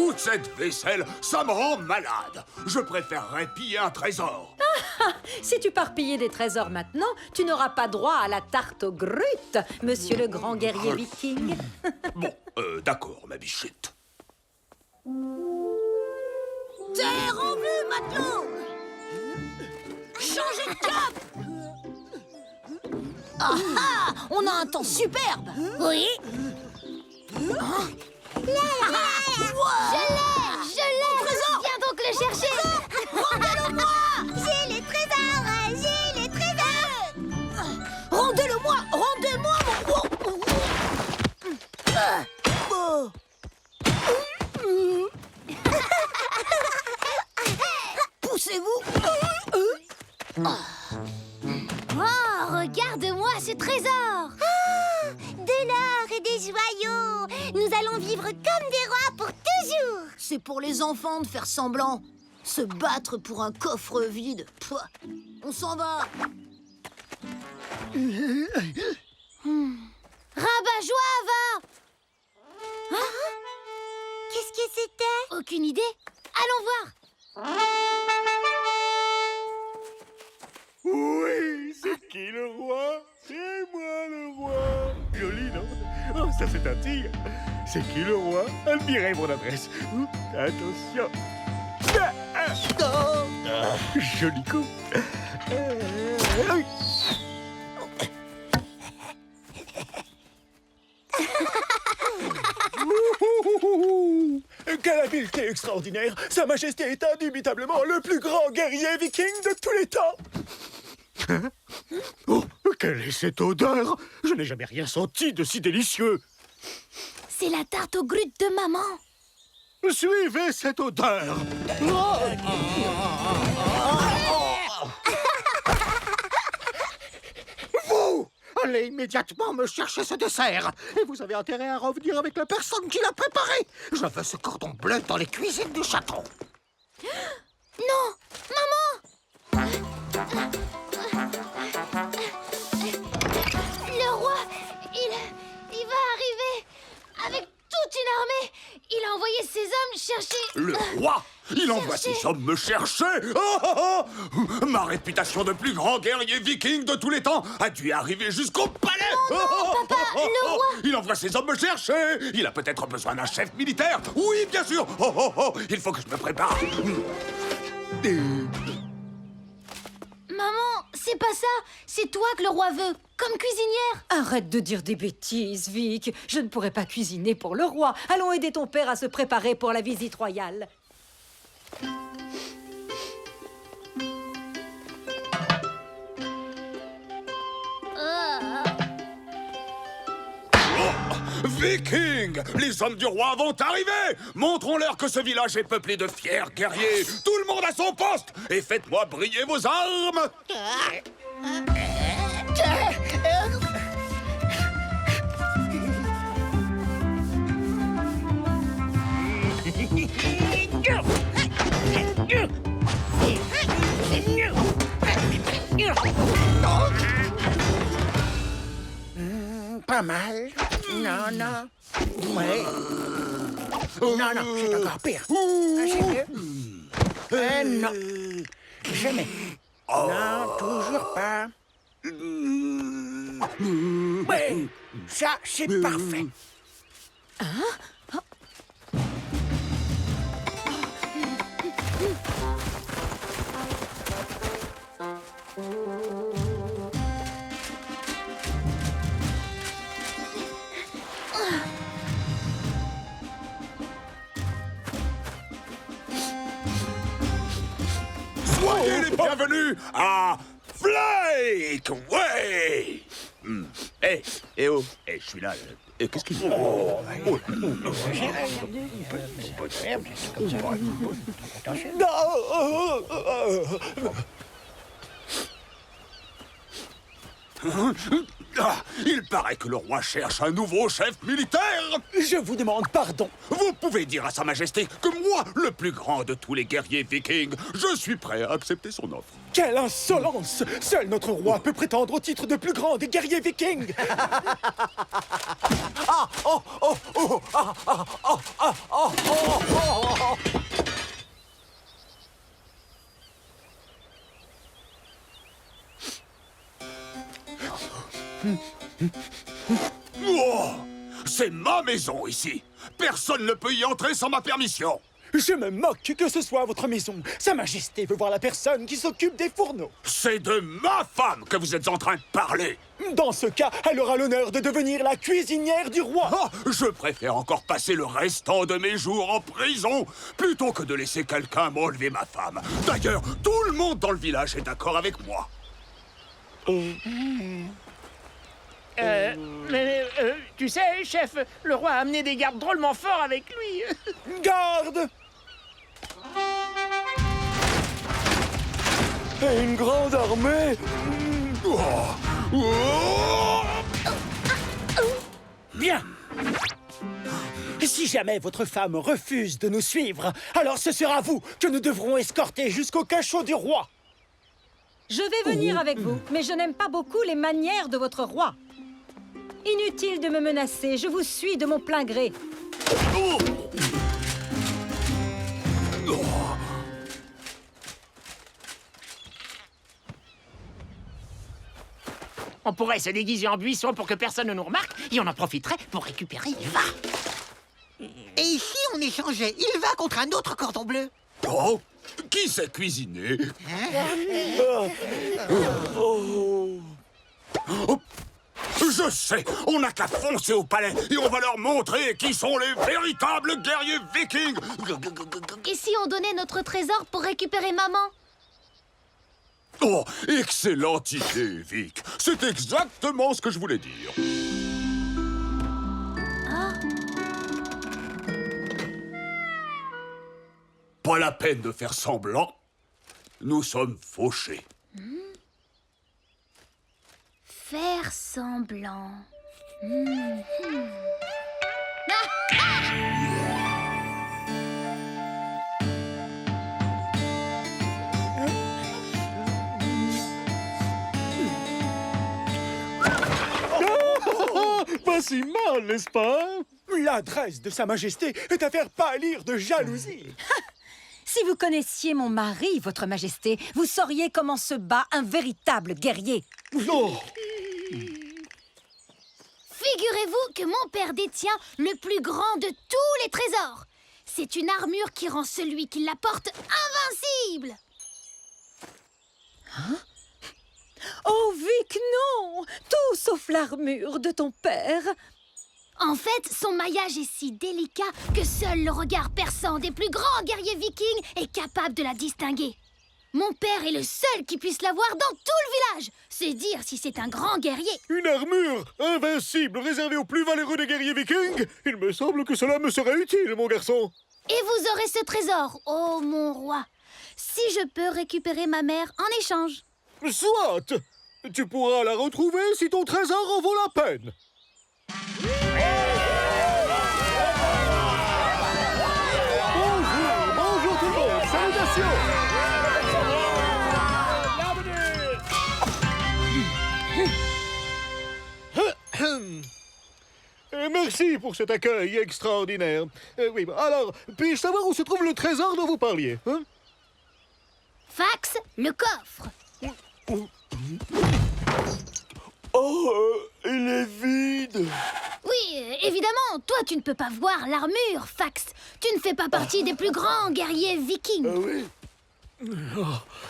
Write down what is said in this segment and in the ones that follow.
Toute cette vaisselle, ça me rend malade. Je préférerais piller un trésor. Si tu pars piller des trésors maintenant, tu n'auras pas droit à la tarte aux grutes, monsieur le grand guerrier viking. Bon, d'accord, ma bichette. Terre en vue, matelot! Changez de cap! Ah ah! On a un temps superbe! Oui! Hein? Je l'ai! Viens donc le chercher! Rendez-le-moi! J'ai les trésors! J'ai les trésors! Rendez-le-moi! Rendez-moi Poussez-vous! Oh, regarde-moi ce trésor! De l'or et des joyaux! Nous allons vivre comme des rois pour toujours! C'est pour les enfants de faire semblant. Se battre pour un coffre vide. Pouah. On s'en va. Rabat-joie, va! Qu'est-ce que c'était? Aucune idée. Allons voir. Oui, c'est qui le roi? C'est moi le roi. Joli, non? Oh, ça c'est un tigre. C'est qui le roi? Admirez mon adresse. Attention. Joli coup. Quelle habileté extraordinaire! Sa Majesté est indubitablement le plus grand guerrier viking de tous les temps! Oh, quelle est cette odeur? Je n'ai jamais rien senti de si délicieux! C'est la tarte aux grutes de maman. Suivez cette odeur! Vous! Allez immédiatement me chercher ce dessert! Et vous avez intérêt à revenir avec la personne qui l'a préparé! Je veux ce cordon bleu dans les cuisines du château! Non, maman! Le roi, il va arriver avec toute une armée. Il a envoyé ses hommes chercher... Le roi? Il envoie ses hommes me chercher? Ma réputation de plus grand guerrier viking de tous les temps a dû arriver jusqu'au palais. Papa, le roi... Il envoie ses hommes me chercher. Il a peut-être besoin d'un chef militaire. Oui, bien sûr. Il faut que je me prépare. Maman, c'est pas ça. C'est toi que le roi veut, comme cuisinière. Arrête de dire des bêtises, Vic. Je ne pourrai pas cuisiner pour le roi. Allons aider ton père à se préparer pour la visite royale. Vikings! Les hommes du roi vont arriver! Montrons-leur que ce village est peuplé de fiers guerriers! Tout le monde à son poste! Et faites-moi briller vos armes! Pas mal. Non, non. Ouais. Non, non, c'est encore pire. C'est mieux. Non. Jamais. Non, toujours pas. Ouais, ça, c'est parfait. Soyez les bienvenus à Flake Way! Oh, je suis là. Qu'est-ce qu'il fait? Il paraît que le roi cherche un nouveau chef militaire. Je vous demande pardon. Vous pouvez dire à sa majesté que moi, le plus grand de tous les guerriers vikings, je suis prêt à accepter son offre. Quelle insolence! Seul notre roi peut prétendre au titre de plus grand des guerriers vikings. Oh, c'est ma maison ici. Personne ne peut y entrer sans ma permission. Je me moque que ce soit votre maison. Sa Majesté veut voir la personne qui s'occupe des fourneaux. C'est de ma femme que vous êtes en train de parler. Dans ce cas, elle aura l'honneur de devenir la cuisinière du roi. Ah, je préfère encore passer le restant de mes jours en prison plutôt que de laisser quelqu'un m'enlever ma femme. D'ailleurs, tout le monde dans le village est d'accord avec moi. Tu sais, chef, le roi a amené des gardes drôlement forts avec lui. Garde! Et une grande armée. Bien. Si jamais votre femme refuse de nous suivre, alors ce sera vous que nous devrons escorter jusqu'au cachot du roi. Je vais venir avec vous, mais je n'aime pas beaucoup les manières de votre roi. Inutile de me menacer, je vous suis de mon plein gré. On pourrait se déguiser en buisson pour que personne ne nous remarque et on en profiterait pour récupérer Ilva. Et si on échangeait Ilva contre un autre cordon bleu? Oh, qui sait cuisiner? Oh, je sais, on n'a qu'à foncer au palais et on va leur montrer qui sont les véritables guerriers vikings. Et si on donnait notre trésor pour récupérer maman? Oh, excellente idée, Vic. C'est exactement ce que je voulais dire. Pas la peine de faire semblant. Nous sommes fauchés. Faire semblant. Pas si mal, n'est-ce pas? L'adresse de Sa Majesté est à faire pâlir de jalousie. Si vous connaissiez mon mari, votre Majesté, vous sauriez comment se bat un véritable guerrier. Oh. Figurez-vous que mon père détient le plus grand de tous les trésors. C'est une armure qui rend celui qui la porte invincible. Oh, Vic, non! Tout sauf l'armure de ton père. En fait, son maillage est si délicat que seul le regard perçant des plus grands guerriers vikings est capable de la distinguer. Mon père est le seul qui puisse la voir dans tout le village. C'est dire si c'est un grand guerrier. Une armure invincible réservée aux plus valeureux des guerriers vikings? Il me semble que cela me serait utile, mon garçon. Et vous aurez ce trésor, oh mon roi, si je peux récupérer ma mère en échange. Soit! Tu pourras la retrouver si ton trésor en vaut la peine. Bonjour tout le monde, salutations! Merci pour cet accueil extraordinaire. Oui, alors, puis-je savoir où se trouve le trésor dont vous parliez, hein? Fax, le coffre. Oh, il est vide. Oui, évidemment, toi tu ne peux pas voir l'armure, Fax. Tu ne fais pas partie des plus grands guerriers vikings. Oui.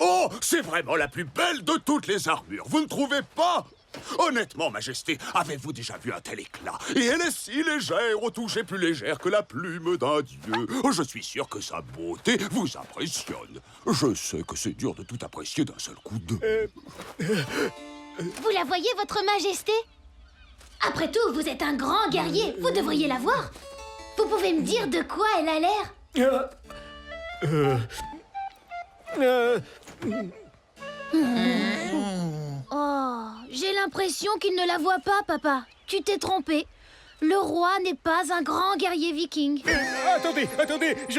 Oh, c'est vraiment la plus belle de toutes les armures. Vous ne trouvez pas? Honnêtement, Majesté, avez-vous déjà vu un tel éclat? Et elle est si légère, au toucher plus légère que la plume d'un dieu. Je suis sûr que sa beauté vous impressionne. Je sais que c'est dur de tout apprécier d'un seul coup d'œil. Vous la voyez, votre Majesté? Après tout, vous êtes un grand guerrier. Vous devriez la voir. Vous pouvez me dire de quoi elle a l'air? Oh, j'ai l'impression qu'il ne la voit pas, papa. Tu t'es trompé. Le roi n'est pas un grand guerrier viking. Attendez, oui,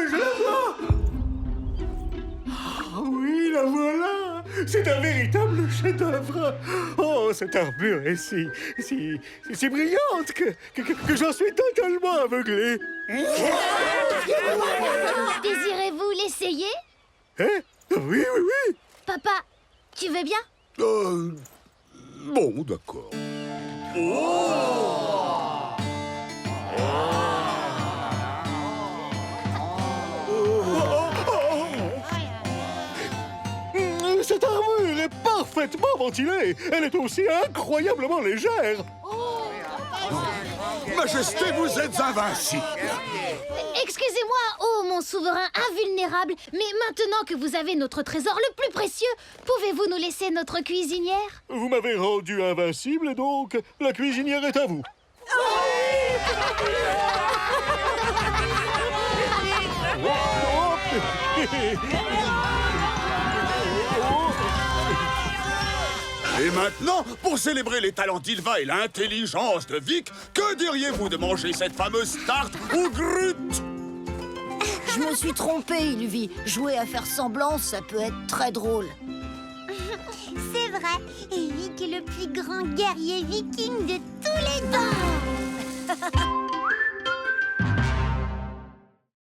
je la vois! Ah oui, la voilà! c'est un véritable chef-d'œuvre. Oh, cette armure est si brillante que j'en suis totalement aveuglé. Désirez-vous l'essayer? Hein? Oui. Papa, tu veux bien? Bon, d'accord. Cette armure est parfaitement ventilée. Elle est aussi incroyablement légère. Majesté, vous êtes invincible. Excusez-moi, oh mon souverain invulnérable, mais maintenant que vous avez notre trésor le plus précieux, pouvez-vous nous laisser notre cuisinière? Vous m'avez rendu invincible, donc la cuisinière est à vous. Et maintenant, pour célébrer les talents d'Ylva et l'intelligence de Vic, que diriez-vous de manger cette fameuse tarte au Grut? Je me suis trompée, Ylvi. Jouer à faire semblant, ça peut être très drôle. C'est vrai, et Vic est le plus grand guerrier viking de tous les temps.